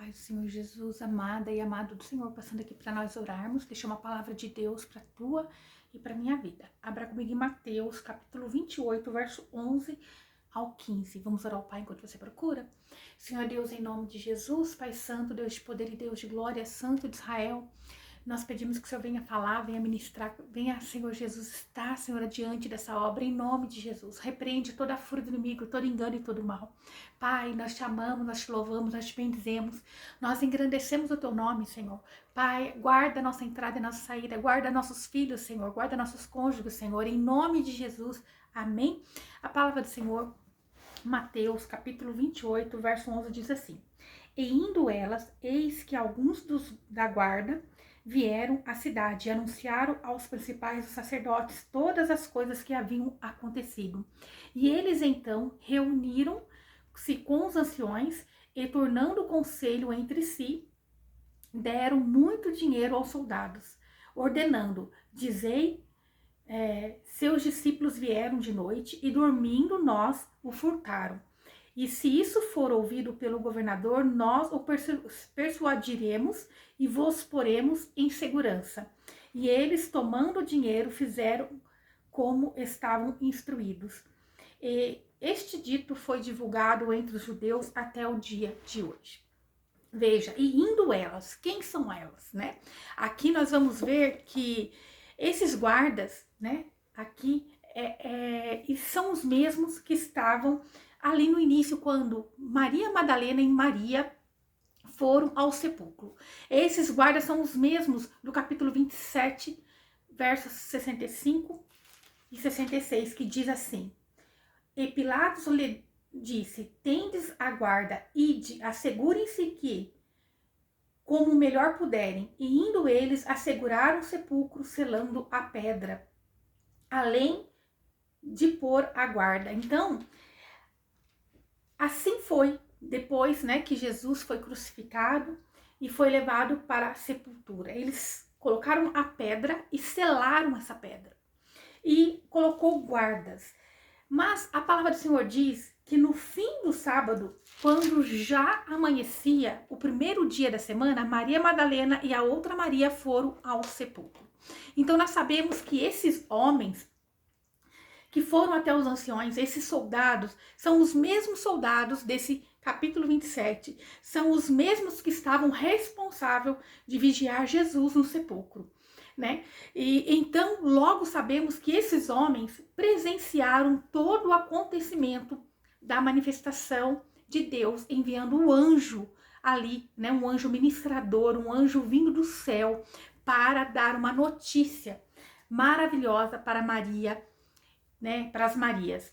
paz do Senhor Jesus, amada e amado do Senhor, passando aqui para nós orarmos. Deixa uma palavra de Deus para a tua e para minha vida. Abra comigo em Mateus, capítulo 28, verso 11 ao 15. Vamos orar ao Pai enquanto você procura? Senhor Deus, em nome de Jesus, Pai Santo, Deus de poder e Deus de glória, Santo de Israel, nós pedimos que o Senhor venha falar, venha ministrar, venha, Senhor Jesus, estar, Senhor, diante dessa obra, em nome de Jesus. Repreende toda a fúria do inimigo, todo engano e todo mal. Pai, nós te amamos, nós te louvamos, nós te bendizemos, nós engrandecemos o teu nome, Senhor. Pai, guarda nossa entrada e nossa saída, guarda nossos filhos, Senhor, guarda nossos cônjuges, Senhor, em nome de Jesus. Amém? A palavra do Senhor, Mateus, capítulo 28, verso 11, diz assim: E indo elas, eis que alguns da guarda vieram à cidade e anunciaram aos principais sacerdotes todas as coisas que haviam acontecido. E eles então reuniram-se com os anciões e, tornando o conselho entre si, deram muito dinheiro aos soldados, ordenando: dizei, seus discípulos vieram de noite e, dormindo, nós o furtaram. E se isso for ouvido pelo governador, nós o persuadiremos e vos poremos em segurança. E eles, tomando o dinheiro, fizeram como estavam instruídos. E este dito foi divulgado entre os judeus até o dia de hoje. Veja, e indo elas, quem são elas, né? Aqui nós vamos ver que esses guardas, né, aqui são os mesmos que estavam ali no início, quando Maria Madalena e Maria foram ao sepulcro. Esses guardas são os mesmos do capítulo 27, versos 65 e 66, que diz assim: E Pilatos lhe disse: tendes a guarda, ide, assegurem-se que, como melhor puderem. E indo eles, asseguraram o sepulcro, selando a pedra, além de pôr a guarda. Então, assim foi depois, né, que Jesus foi crucificado e foi levado para a sepultura. Eles colocaram a pedra e selaram essa pedra e colocou guardas. Mas a palavra do Senhor diz que no fim do sábado, quando já amanhecia, o primeiro dia da semana, Maria Madalena e a outra Maria foram ao sepulcro. Então nós sabemos que esses homens que foram até os anciões, esses soldados, são os mesmos soldados desse capítulo 27, são os mesmos que estavam responsáveis de vigiar Jesus no sepulcro, né? E então logo sabemos que esses homens presenciaram todo o acontecimento da manifestação de Deus, enviando um anjo ali, né? Um anjo ministrador, um anjo vindo do céu para dar uma notícia maravilhosa para Maria, né, para as Marias.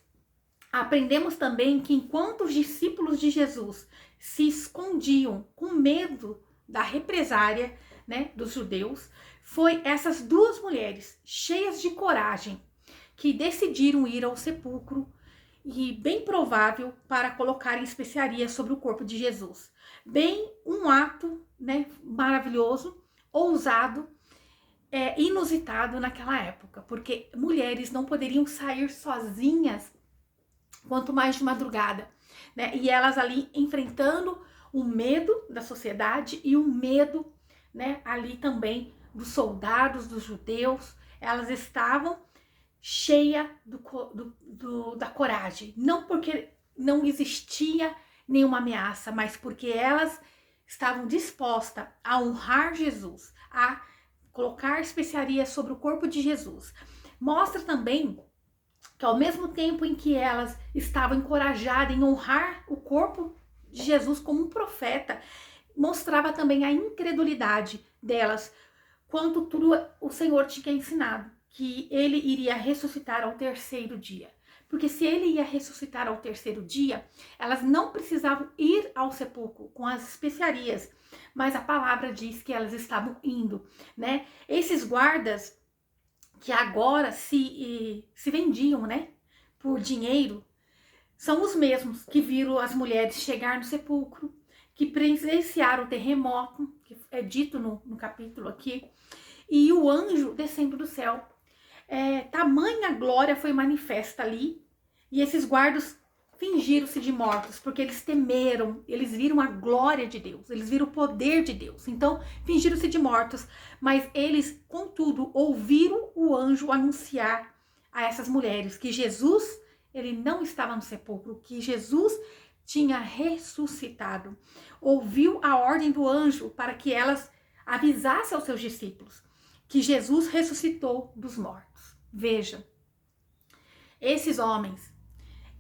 Aprendemos também que enquanto os discípulos de Jesus se escondiam com medo da represária, né, dos judeus, foi essas duas mulheres cheias de coragem que decidiram ir ao sepulcro, e bem provável para colocarem especiarias sobre o corpo de Jesus. Bem um ato, né, maravilhoso, ousado, inusitado naquela época, porque mulheres não poderiam sair sozinhas, quanto mais de madrugada, né? E elas ali enfrentando o medo da sociedade e o medo, né, ali também dos soldados, dos judeus. Elas estavam cheias da coragem, não porque não existia nenhuma ameaça, mas porque elas estavam dispostas a honrar Jesus, a colocar especiarias sobre o corpo de Jesus. Mostra também que ao mesmo tempo em que elas estavam encorajadas em honrar o corpo de Jesus como um profeta, mostrava também a incredulidade delas quanto tudo o Senhor tinha ensinado, que ele iria ressuscitar ao terceiro dia. Porque se ele ia ressuscitar ao terceiro dia, elas não precisavam ir ao sepulcro com as especiarias, mas a palavra diz que elas estavam indo, né? Esses guardas que agora se vendiam, né, por dinheiro, são os mesmos que viram as mulheres chegar no sepulcro, que presenciaram o terremoto, que é dito no capítulo aqui, e o anjo descendo do céu. Tamanha glória foi manifesta ali, e esses guardas fingiram-se de mortos, porque eles temeram, eles viram a glória de Deus, eles viram o poder de Deus. Então, fingiram-se de mortos, mas eles, contudo, ouviram o anjo anunciar a essas mulheres que Jesus, ele não estava no sepulcro, que Jesus tinha ressuscitado. Ouviu a ordem do anjo para que elas avisassem aos seus discípulos que Jesus ressuscitou dos mortos. Veja, esses homens,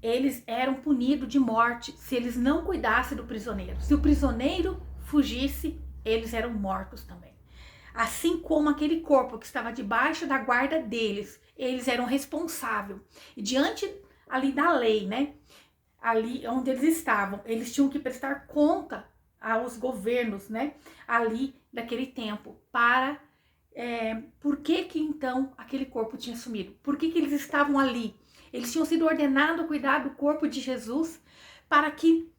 eles eram punidos de morte se eles não cuidassem do prisioneiro. Se o prisioneiro fugisse, eles eram mortos também. Assim como aquele corpo que estava debaixo da guarda deles, eles eram responsáveis. E diante ali da lei, né? Ali onde eles estavam, eles tinham que prestar conta aos governos, né? Ali daquele tempo, para por que então aquele corpo tinha sumido? Por que eles estavam ali? Eles tinham sido ordenados a cuidar do corpo de Jesus para que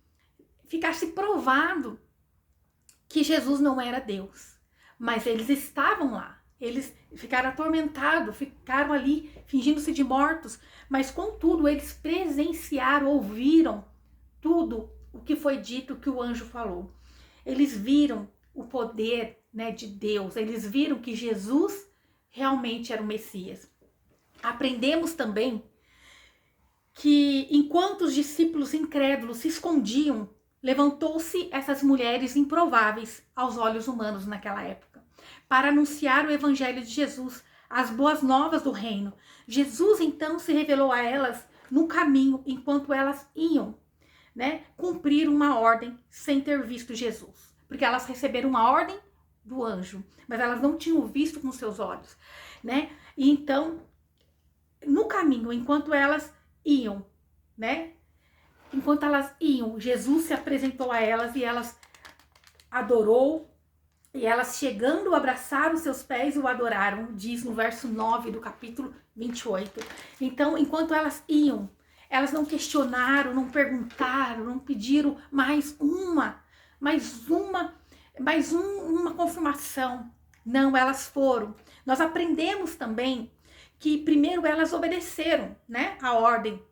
ficasse provado que Jesus não era Deus. Mas eles estavam lá. Eles ficaram atormentados, ficaram ali fingindo-se de mortos. Mas contudo, eles presenciaram, ouviram tudo o que foi dito, que o anjo falou. Eles viram o poder, né, de Deus. Eles viram que Jesus realmente era o Messias. Aprendemos também que enquanto os discípulos incrédulos se escondiam, levantou-se essas mulheres improváveis aos olhos humanos naquela época, para anunciar o evangelho de Jesus, as boas novas do reino. Jesus então se revelou a elas no caminho, enquanto elas iam, né, cumprir uma ordem sem ter visto Jesus. Porque elas receberam uma ordem do anjo, mas elas não tinham visto com seus olhos, né? E então, no caminho, enquanto elas iam, né? Enquanto elas iam, Jesus se apresentou a elas e elas adorou, e elas chegando abraçaram os seus pés e o adoraram, diz no verso 9 do capítulo 28. Então, enquanto elas iam, elas não questionaram, não perguntaram, não pediram uma confirmação. Não, elas foram. Nós aprendemos também que primeiro elas obedeceram, né, a ordem,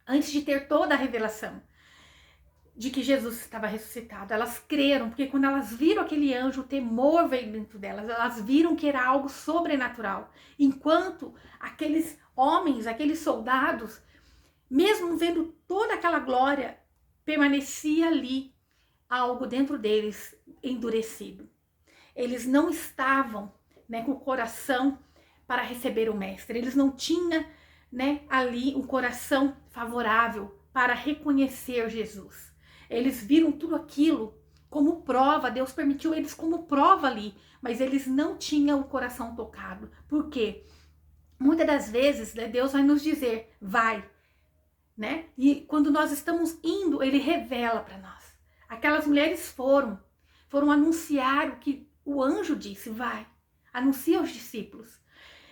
antes de ter toda a revelação de que Jesus estava ressuscitado. Elas creram, porque quando elas viram aquele anjo, o temor veio dentro delas. Elas viram que era algo sobrenatural. Enquanto aqueles homens, aqueles soldados, mesmo vendo toda aquela glória, permanecia ali algo dentro deles endurecido. Eles não estavam, né, com o coração para receber o mestre. Eles não tinham, né, ali um coração favorável para reconhecer Jesus. Eles viram tudo aquilo como prova. Deus permitiu eles como prova ali, mas eles não tinham o coração tocado. Por quê? Muitas das vezes, né, Deus vai nos dizer, vai, né? E quando nós estamos indo, Ele revela para nós. Aquelas mulheres foram anunciar o que o anjo disse, vai, anuncia aos discípulos.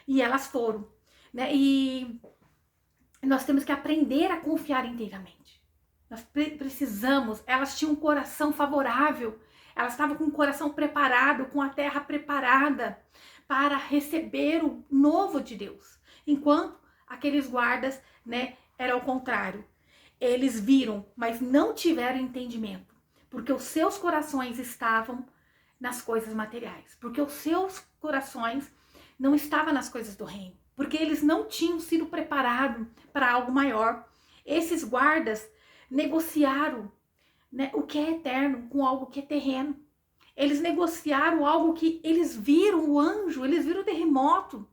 E elas foram, né? E nós temos que aprender a confiar inteiramente. Nós precisamos, elas tinham um coração favorável, elas estavam com o coração preparado, com a terra preparada para receber o novo de Deus. Enquanto aqueles guardas, né, era o contrário. Eles viram, mas não tiveram entendimento, porque os seus corações estavam nas coisas materiais, porque os seus corações não estavam nas coisas do reino, porque eles não tinham sido preparados para algo maior. Esses guardas negociaram, né, o que é eterno com algo que é terreno. Eles negociaram algo que eles viram o anjo, eles viram o terremoto,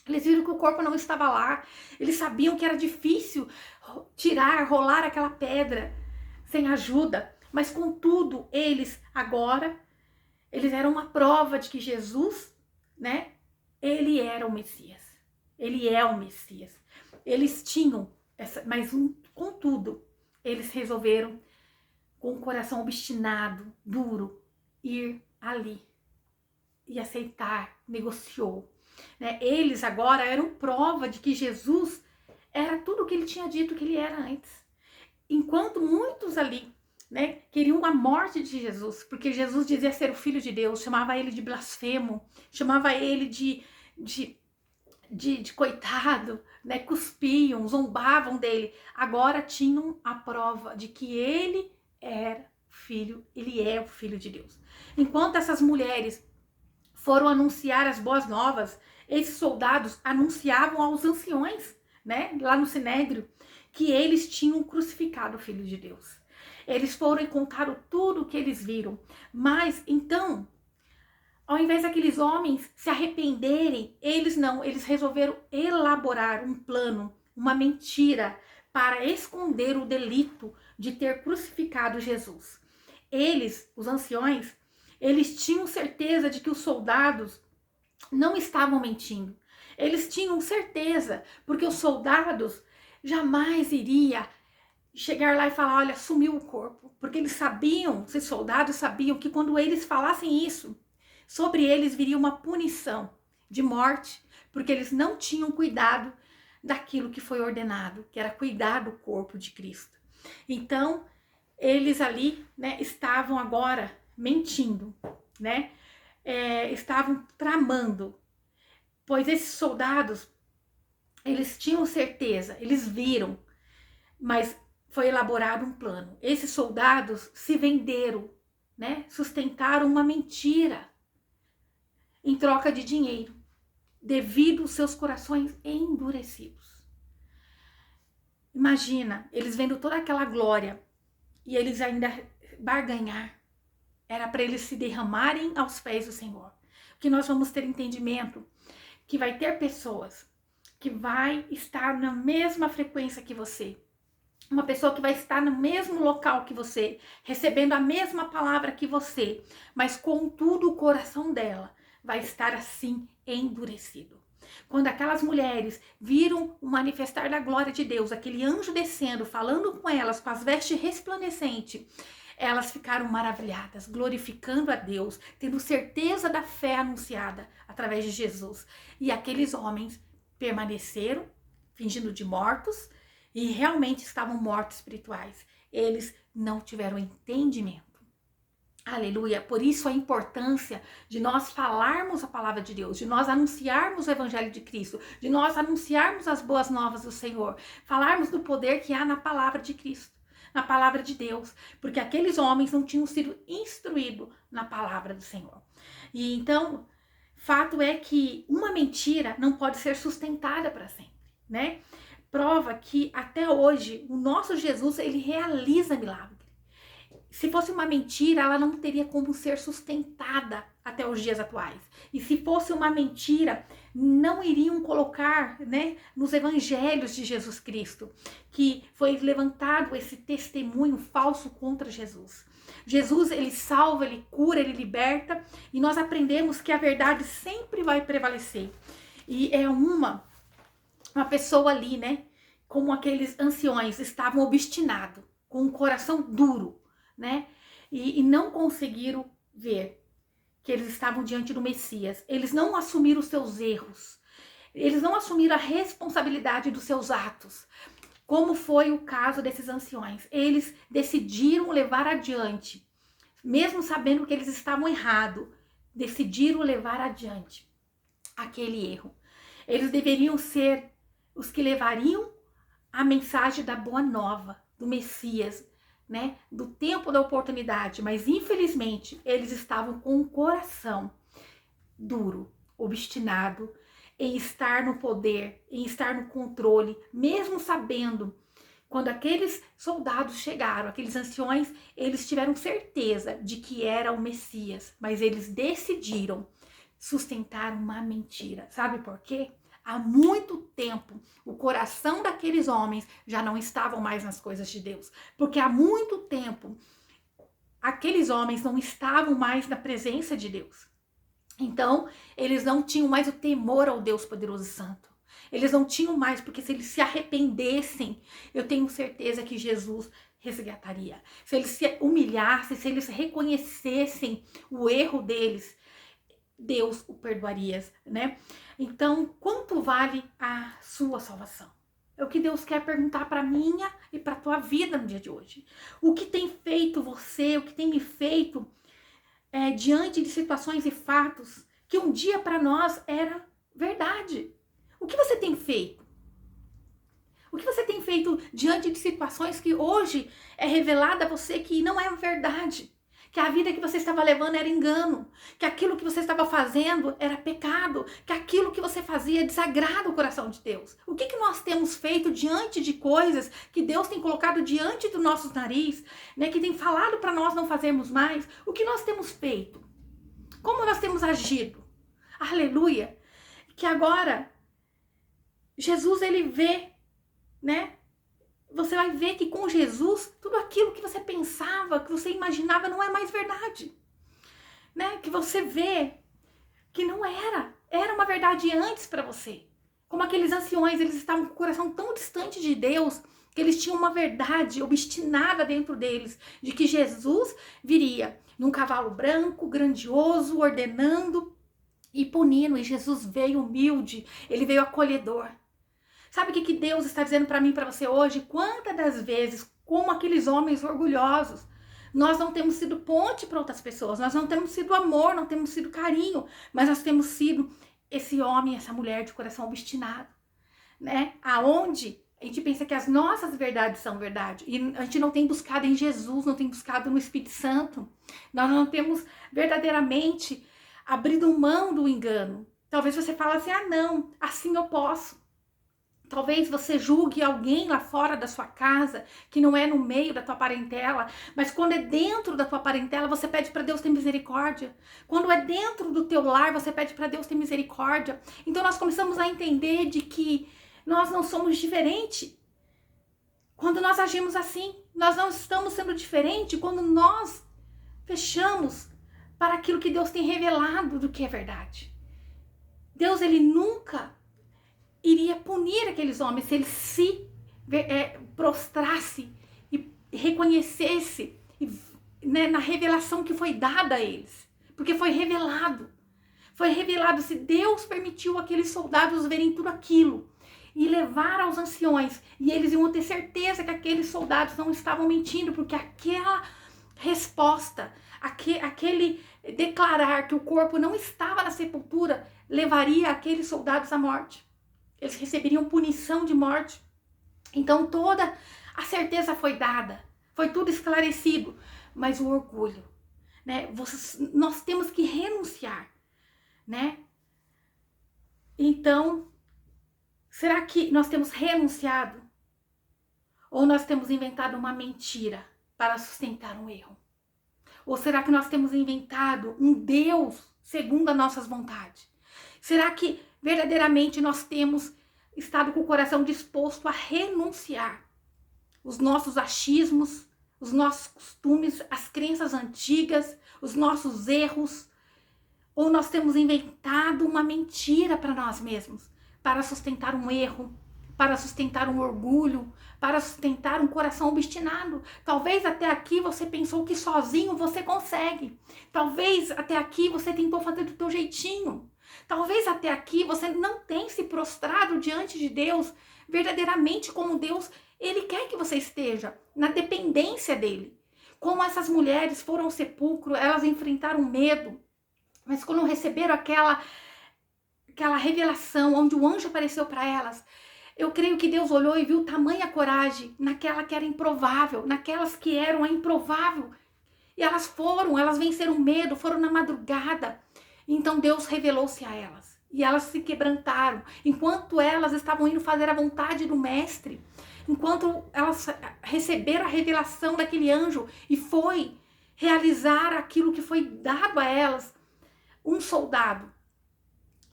eles viram que o corpo não estava lá, eles sabiam que era difícil rolar aquela pedra sem ajuda, mas contudo, eles eram uma prova de que Jesus, né, ele era o Messias. Ele é o Messias. Eles tinham mas contudo, eles resolveram, com o coração obstinado, duro, ir ali e aceitar, negociou. Né? Eles agora eram prova de que Jesus era tudo o que ele tinha dito que ele era antes. Enquanto muitos ali, né, queriam a morte de Jesus, porque Jesus dizia ser o Filho de Deus, chamava ele de blasfemo, chamava ele de de coitado, né? Cuspiam, zombavam dele. Agora tinham a prova de que ele era filho, ele é o filho de Deus. Enquanto essas mulheres foram anunciar as boas novas, esses soldados anunciavam aos anciões, né, lá no Sinédrio, que eles tinham crucificado o Filho de Deus. Eles foram e contaram tudo o que eles viram. Mas então, ao invés daqueles homens se arrependerem, eles resolveram elaborar um plano, uma mentira para esconder o delito de ter crucificado Jesus. Eles, os anciões, eles tinham certeza de que os soldados não estavam mentindo. Eles tinham certeza, porque os soldados jamais iriam chegar lá e falar, olha, sumiu o corpo. Porque eles sabiam, esses soldados sabiam que quando eles falassem isso, sobre eles viria uma punição de morte, porque eles não tinham cuidado daquilo que foi ordenado, que era cuidar do corpo de Cristo. Então, eles ali, né, estavam agora mentindo, né? Estavam tramando, pois esses soldados, eles tinham certeza, eles viram, mas foi elaborado um plano. Esses soldados se venderam, né? Sustentaram uma mentira em troca de dinheiro, devido aos seus corações endurecidos. Imagina, eles vendo toda aquela glória e eles ainda barganhar. Era para eles se derramarem aos pés do Senhor. Que nós vamos ter entendimento que vai ter pessoas que vai estar na mesma frequência que você. Uma pessoa que vai estar no mesmo local que você, recebendo a mesma palavra que você, mas contudo o coração dela vai estar assim endurecido. Quando aquelas mulheres viram o manifestar da glória de Deus, aquele anjo descendo, falando com elas com as vestes resplandecentes, elas ficaram maravilhadas, glorificando a Deus, tendo certeza da fé anunciada através de Jesus. E aqueles homens permaneceram, fingindo de mortos, e realmente estavam mortos espirituais. Eles não tiveram entendimento. Aleluia. Por isso a importância de nós falarmos a palavra de Deus, de nós anunciarmos o evangelho de Cristo, de nós anunciarmos as boas novas do Senhor, falarmos do poder que há na palavra de Cristo, na palavra de Deus, porque aqueles homens não tinham sido instruídos na palavra do Senhor. E então, fato é que uma mentira não pode ser sustentada para sempre, né? Prova que até hoje o nosso Jesus, ele realiza milagres. Se fosse uma mentira, ela não teria como ser sustentada até os dias atuais. E se fosse uma mentira, não iriam colocar, né, nos evangelhos de Jesus Cristo, que foi levantado esse testemunho falso contra Jesus. Jesus, ele salva, ele cura, ele liberta, e nós aprendemos que a verdade sempre vai prevalecer. E é uma pessoa ali, né, como aqueles anciões, estavam obstinados, com um coração duro, né? E não conseguiram ver que eles estavam diante do Messias. Eles não assumiram os seus erros. Eles não assumiram a responsabilidade dos seus atos. Como foi o caso desses anciões. Eles decidiram levar adiante, mesmo sabendo que eles estavam errados, decidiram levar adiante aquele erro. Eles deveriam ser os que levariam a mensagem da boa nova, do Messias, né, do tempo da oportunidade, mas infelizmente eles estavam com um coração duro, obstinado em estar no poder, em estar no controle, mesmo sabendo, quando aqueles soldados chegaram, aqueles anciões, eles tiveram certeza de que era o Messias, mas eles decidiram sustentar uma mentira. Sabe por quê? Há muito tempo, o coração daqueles homens já não estavam mais nas coisas de Deus. Porque há muito tempo, aqueles homens não estavam mais na presença de Deus. Então, eles não tinham mais o temor ao Deus poderoso e santo. Eles não tinham mais, porque se eles se arrependessem, eu tenho certeza que Jesus resgataria. Se eles se humilhassem, se eles reconhecessem o erro deles, Deus o perdoaria, né? Então, quanto vale a sua salvação? É o que Deus quer perguntar para minha e para tua vida no dia de hoje. O que tem feito você, o que tem me feito diante de situações e fatos que um dia para nós era verdade. O que você tem feito? O que você tem feito diante de situações que hoje é revelada a você que não é verdade? Que a vida que você estava levando era engano, que aquilo que você estava fazendo era pecado, que aquilo que você fazia desagrada o coração de Deus. O que nós temos feito diante de coisas que Deus tem colocado diante do nosso nariz, né, que tem falado para nós não fazermos mais? O que nós temos feito? Como nós temos agido? Aleluia! Que agora Jesus, ele vê, né? Você vai ver que com Jesus, tudo aquilo que você pensava, que você imaginava, não é mais verdade. Né? Que você vê que não era. Era uma verdade antes para você. Como aqueles anciões, eles estavam com o coração tão distante de Deus, que eles tinham uma verdade obstinada dentro deles, de que Jesus viria num cavalo branco, grandioso, ordenando e punindo. E Jesus veio humilde, ele veio acolhedor. Sabe o que Deus está dizendo para mim e para você hoje? Quantas das vezes, como aqueles homens orgulhosos, nós não temos sido ponte para outras pessoas, nós não temos sido amor, não temos sido carinho, mas nós temos sido esse homem, essa mulher de coração obstinado, né? Aonde a gente pensa que as nossas verdades são verdade e a gente não tem buscado em Jesus, não tem buscado no Espírito Santo, nós não temos verdadeiramente abrido mão do engano. Talvez você fale assim, ah não, assim eu posso. Talvez você julgue alguém lá fora da sua casa, que não é no meio da tua parentela, mas quando é dentro da tua parentela, você pede para Deus ter misericórdia. Quando é dentro do teu lar, você pede para Deus ter misericórdia. Então nós começamos a entender de que nós não somos diferentes. Quando nós agimos assim, nós não estamos sendo diferentes quando nós fechamos para aquilo que Deus tem revelado do que é verdade. Deus, ele nunca iria punir aqueles homens se ele se prostrasse e reconhecesse né, na revelação que foi dada a eles. Porque foi revelado. Foi revelado. Se Deus permitiu aqueles soldados verem tudo aquilo e levar aos anciões, e eles iam ter certeza que aqueles soldados não estavam mentindo, porque aquela resposta, aquele declarar que o corpo não estava na sepultura, levaria aqueles soldados à morte. Eles receberiam punição de morte. Então toda a certeza foi dada, foi tudo esclarecido, mas o orgulho, né? Nós temos que renunciar, né? Então, será que nós temos renunciado? Ou nós temos inventado uma mentira para sustentar um erro? Ou será que nós temos inventado um Deus segundo as nossas vontades? Será que verdadeiramente nós temos estado com o coração disposto a renunciar os nossos achismos, os nossos costumes, as crenças antigas, os nossos erros? Ou nós temos inventado uma mentira para nós mesmos, para sustentar um erro, para sustentar um orgulho, para sustentar um coração obstinado? Talvez até aqui você pensou que sozinho você consegue. Talvez até aqui você tentou fazer do teu jeitinho. Talvez até aqui você não tenha se prostrado diante de Deus verdadeiramente como Deus, ele quer que você esteja, na dependência dele. Como essas mulheres foram ao sepulcro, elas enfrentaram medo, mas quando receberam aquela revelação onde o anjo apareceu para elas, eu creio que Deus olhou e viu tamanha coragem naquela que era improvável, naquelas que eram a improvável. E elas venceram o medo, foram na madrugada. Então Deus revelou-se a elas e elas se quebrantaram, enquanto elas estavam indo fazer a vontade do mestre, enquanto elas receberam a revelação daquele anjo e foi realizar aquilo que foi dado a elas. Um soldado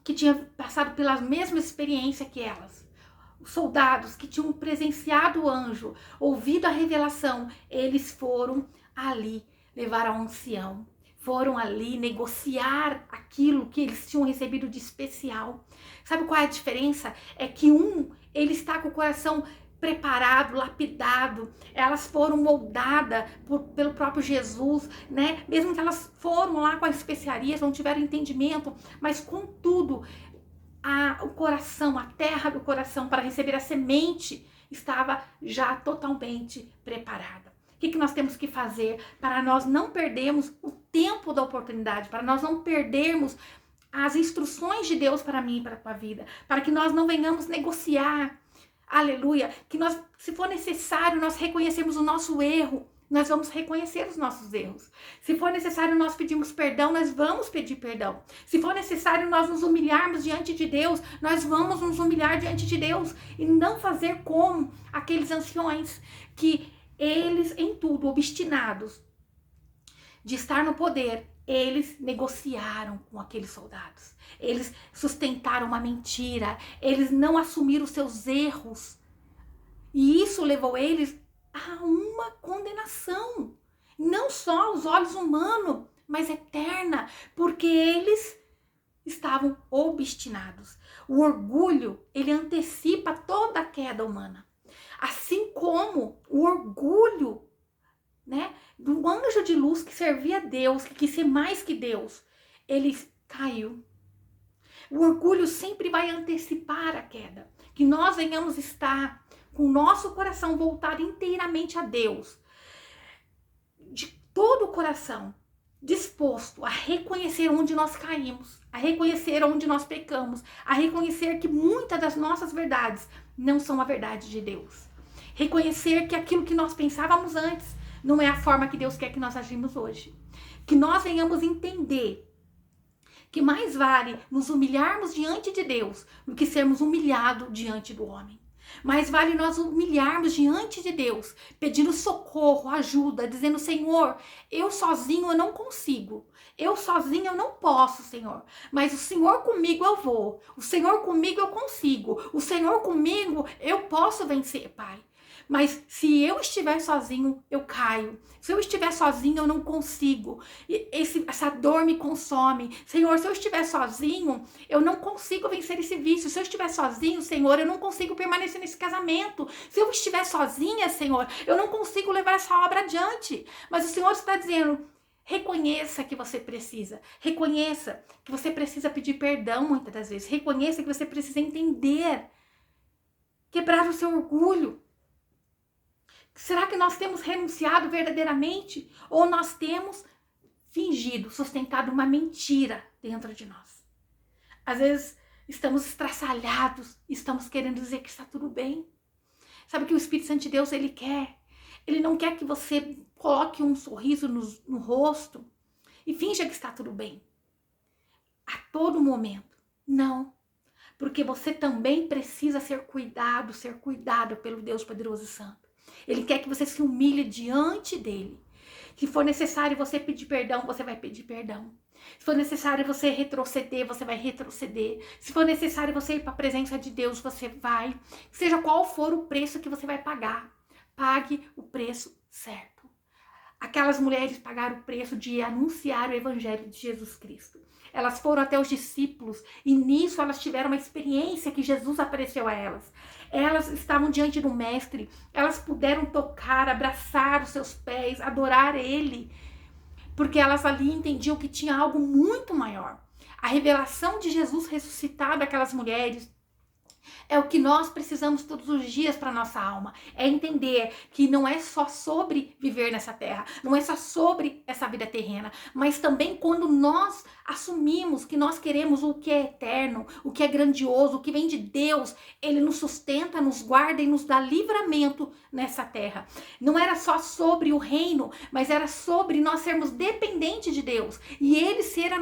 que tinha passado pela mesma experiência que elas, os soldados que tinham presenciado o anjo, ouvido a revelação, eles foram ali levar ao ancião. Foram ali negociar aquilo que eles tinham recebido de especial. Sabe qual é a diferença? É que ele está com o coração preparado, lapidado. Elas foram moldadas pelo próprio Jesus, né? Mesmo que elas foram lá com as especiarias, não tiveram entendimento, mas contudo, o coração, a terra do coração para receber a semente estava já totalmente preparada. O que nós temos que fazer para nós não perdermos o tempo da oportunidade, para nós não perdermos as instruções de Deus para mim e para a tua vida, para que nós não venhamos negociar, aleluia, que nós, se for necessário, nós reconhecemos o nosso erro, nós vamos reconhecer os nossos erros. Se for necessário nós pedirmos perdão, nós vamos pedir perdão. Se for necessário nós nos humilharmos diante de Deus, nós vamos nos humilhar diante de Deus e não fazer como aqueles anciões que eles em tudo obstinados de estar no poder, eles negociaram com aqueles soldados. Eles sustentaram uma mentira, eles não assumiram os seus erros. E isso levou eles a uma condenação, não só aos olhos humanos, mas eterna, porque eles estavam obstinados. O orgulho, ele antecipa toda a queda humana. Assim como o orgulho, né, do anjo de luz que servia a Deus, que quis ser mais que Deus, ele caiu. O orgulho sempre vai antecipar a queda. Que nós venhamos estar com o nosso coração voltado inteiramente a Deus, de todo o coração, disposto a reconhecer onde nós caímos, a reconhecer onde nós pecamos, a reconhecer que muitas das nossas verdades não são a verdade de Deus. Reconhecer que aquilo que nós pensávamos antes não é a forma que Deus quer que nós agimos hoje. Que nós venhamos entender que mais vale nos humilharmos diante de Deus do que sermos humilhados diante do homem. Mais vale nós humilharmos diante de Deus, pedindo socorro, ajuda, dizendo: Senhor, eu sozinho eu não consigo, eu sozinho eu não posso, Senhor, mas o Senhor comigo eu vou, o Senhor comigo eu consigo, o Senhor comigo eu posso vencer, Pai. Mas se eu estiver sozinho, eu caio. Se eu estiver sozinho, eu não consigo. Essa dor me consome. Senhor, se eu estiver sozinho, eu não consigo vencer esse vício. Se eu estiver sozinho, Senhor, eu não consigo permanecer nesse casamento. Se eu estiver sozinha, Senhor, eu não consigo levar essa obra adiante. Mas o Senhor está dizendo: reconheça que você precisa. Reconheça que você precisa pedir perdão muitas das vezes. Reconheça que você precisa entender. Quebrar o seu orgulho. Será que nós temos renunciado verdadeiramente? Ou nós temos fingido, sustentado uma mentira dentro de nós? Às vezes estamos estraçalhados, estamos querendo dizer que está tudo bem. Sabe o que o Espírito Santo de Deus ele quer? Ele não quer que você coloque um sorriso no rosto e finja que está tudo bem. A todo momento. Não. Porque você também precisa ser cuidado pelo Deus poderoso e santo. Ele quer que você se humilhe diante dele. Se for necessário você pedir perdão, você vai pedir perdão. Se for necessário você retroceder, você vai retroceder. Se for necessário você ir para a presença de Deus, você vai. Seja qual for o preço que você vai pagar, pague o preço certo. Aquelas mulheres pagaram o preço de anunciar o evangelho de Jesus Cristo. Elas foram até os discípulos e nisso elas tiveram uma experiência que Jesus apareceu a elas. Elas estavam diante do mestre, elas puderam tocar, abraçar os seus pés, adorar ele, porque elas ali entendiam que tinha algo muito maior. A revelação de Jesus ressuscitado àquelas mulheres é o que nós precisamos todos os dias para nossa alma. É entender que não é só sobre viver nessa terra, não é só sobre essa vida terrena, mas também quando nós assumimos que nós queremos o que é eterno, o que é grandioso, o que vem de Deus, ele nos sustenta, nos guarda e nos dá livramento nessa terra. Não era só sobre o reino, mas era sobre nós sermos dependentes de Deus e ele ser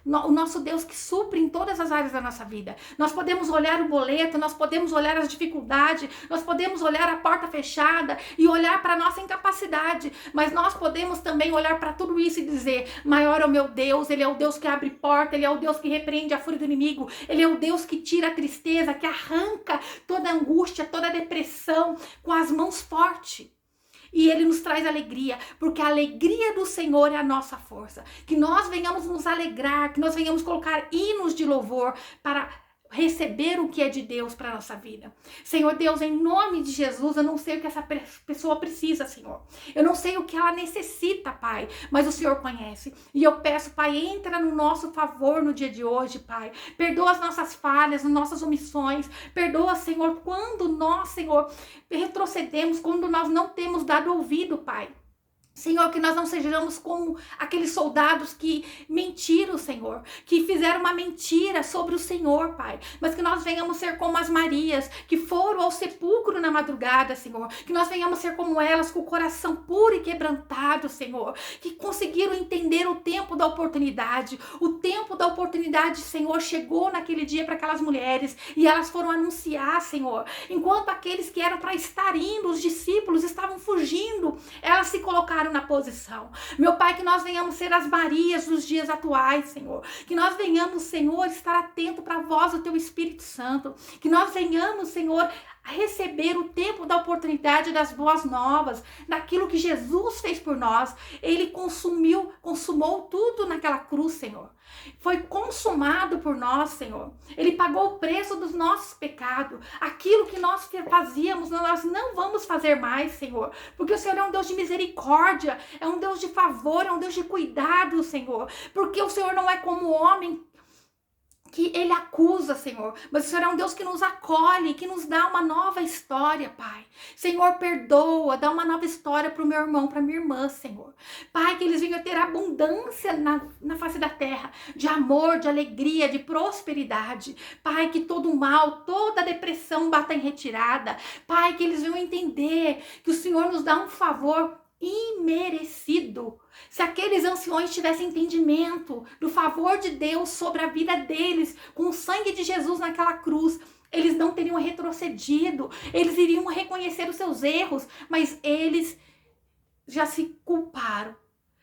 o nosso Deus que supre em todas as áreas da nossa vida. Nós podemos olhar o boleto, nós podemos olhar as dificuldades, nós podemos olhar a porta fechada e olhar para a nossa incapacidade, mas nós podemos também olhar para tudo isso e dizer: maior é o meu Deus, ele é o Deus que abre porta, ele é o Deus que repreende a fúria do inimigo, ele é o Deus que tira a tristeza, que arranca toda a angústia, toda a depressão com as mãos fortes. E ele nos traz alegria, porque a alegria do Senhor é a nossa força. Que nós venhamos nos alegrar, que nós venhamos colocar hinos de louvor para receber o que é de Deus para a nossa vida. Senhor Deus, em nome de Jesus, eu não sei o que essa pessoa precisa, Senhor. Eu não sei o que ela necessita, Pai, mas o Senhor conhece. E eu peço, Pai, entra no nosso favor no dia de hoje, Pai. Perdoa as nossas falhas, as nossas omissões. Perdoa, Senhor, quando nós, Senhor, retrocedemos, quando nós não temos dado ouvido, Pai. Senhor, que nós não sejamos como aqueles soldados que mentiram, Senhor, que fizeram uma mentira sobre o Senhor, Pai, mas que nós venhamos ser como as Marias, que foram ao sepulcro na madrugada, Senhor, que nós venhamos ser como elas, com o coração puro e quebrantado, Senhor, que conseguiram entender o tempo da oportunidade. O tempo da oportunidade, Senhor, chegou naquele dia para aquelas mulheres e elas foram anunciar, Senhor, enquanto aqueles que eram para estar indo, os discípulos estavam fugindo, elas se colocaram na posição. Meu Pai, que nós venhamos ser as Marias dos dias atuais, Senhor. Que nós venhamos, Senhor, estar atento para a voz do Teu Espírito Santo. Que nós venhamos, Senhor, a receber o tempo da oportunidade das boas novas, daquilo que Jesus fez por nós. Ele consumou tudo naquela cruz, Senhor. Foi consumado por nós, Senhor. Ele pagou o preço dos nossos pecados. Aquilo que nós fazíamos, nós não vamos fazer mais, Senhor. Porque o Senhor é um Deus de misericórdia, é um Deus de favor, é um Deus de cuidado, Senhor. Porque o Senhor não é como o homem que ele acusa, Senhor, mas o Senhor é um Deus que nos acolhe, que nos dá uma nova história, Pai. Senhor, perdoa, dá uma nova história para o meu irmão, para minha irmã, Senhor. Pai, que eles venham ter abundância na face da terra, de amor, de alegria, de prosperidade. Pai, que todo mal, toda depressão bata em retirada. Pai, que eles venham entender que o Senhor nos dá um favor imerecido. Se aqueles anciões tivessem entendimento do favor de Deus sobre a vida deles, com o sangue de Jesus naquela cruz, eles não teriam retrocedido, eles iriam reconhecer os seus erros, mas eles já se culparam.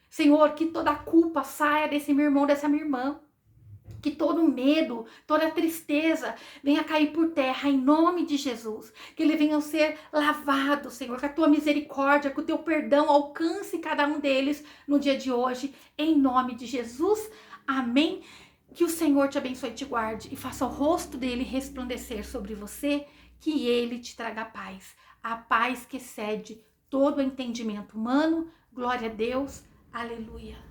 Senhor, que toda a culpa saia desse meu irmão, dessa minha irmã. Que todo medo, toda tristeza venha cair por terra em nome de Jesus. Que eles venham ser lavados, Senhor. Que a tua misericórdia, que o teu perdão alcance cada um deles no dia de hoje. Em nome de Jesus. Amém. Que o Senhor te abençoe e te guarde e faça o rosto dele resplandecer sobre você. Que ele te traga paz. A paz que excede todo o entendimento humano. Glória a Deus. Aleluia.